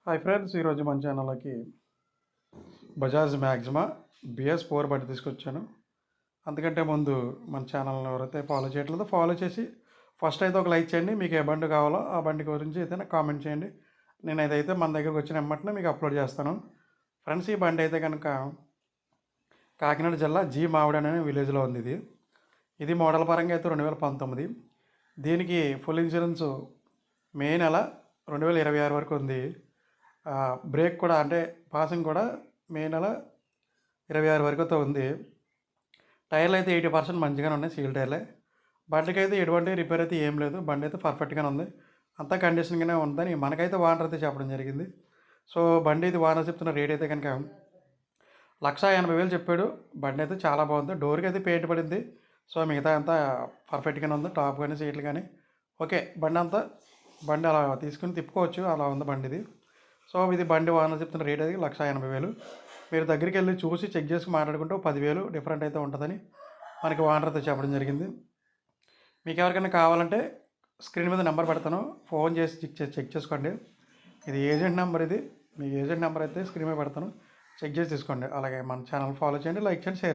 Hi friends, ఈరోజు మన ఛానల్లోకి బజాజ్ మ్యాగ్జిమా BS4 బండి తీసుకొచ్చాను. అందుకంటే ముందు మన ఛానల్ని ఎవరైతే ఫాలో చేయట్లేదో ఫాలో చేసి ఫస్ట్ అయితే ఒక లైక్ చేయండి. మీకు ఏ బండి కావాలో ఆ బండి గురించి అయితే నాకు కామెంట్ చేయండి. నేను ఏదైతే మన దగ్గరకు వచ్చిన వెంటనే మీకు అప్లోడ్ చేస్తాను. ఫ్రెండ్స్, ఈ బండి అయితే కనుక కాకినాడ జిల్లా మావిడి అనే విలేజ్లో ఉంది. ఇది మోడల్ పరంగా అయితే 2019. దీనికి ఫుల్ ఇన్సూరెన్స్ మే నెల 2026 వరకు ఉంది. బ్రేక్ కూడా అంటే పాసింగ్ కూడా మే నెల 26 వరకుతో ఉంది. టైర్లు అయితే 80% మంచిగానే ఉన్నాయి, సీల్ టైర్లే. బండికి అయితే ఎటువంటి రిపేర్ అయితే ఏం లేదు. బండి అయితే పర్ఫెక్ట్గానే ఉంది, అంతా కండిషన్గానే ఉందని మనకైతే ఓనర్ అయితే చెప్పడం జరిగింది. సో బండి ఇది ఓనర్ చెప్తున్న రేట్ అయితే కనుక 1,80,000 చెప్పాడు. బండి అయితే చాలా బాగుంది. డోర్కి అయితే పెయింట్ పడింది. సో మిగతా అంతా పర్ఫెక్ట్గానే ఉంది, టాప్ కానీ సీట్లు కానీ ఓకే. బండి అలా తీసుకుని తిప్పుకోవచ్చు, అలా ఉంది బండిది. సో ఇది బండి ఓనర్ చెప్తున్న రేట్ అది 1,80,000. మీరు దగ్గరికి వెళ్ళి చూసి చెక్ చేసి మాట్లాడుకుంటే 10,000 డిఫరెంట్ అయితే ఉంటుందని మనకి ఓనర్ అయితే చెప్పడం జరిగింది. మీకు ఎవరికైనా కావాలంటే స్క్రీన్ మీద నెంబర్ పెడతాను, ఫోన్ చేసి చెక్ చేసుకోండి. ఇది ఏజెంట్ నెంబర్, ఇది మీ ఏజెంట్ నెంబర్ అయితే స్క్రీన్ మీద పెడతాను, చెక్ చేసి తీసుకోండి. అలాగే మన ఛానల్ ఫాలో చేయండి, లైక్ చేయండి, షేర్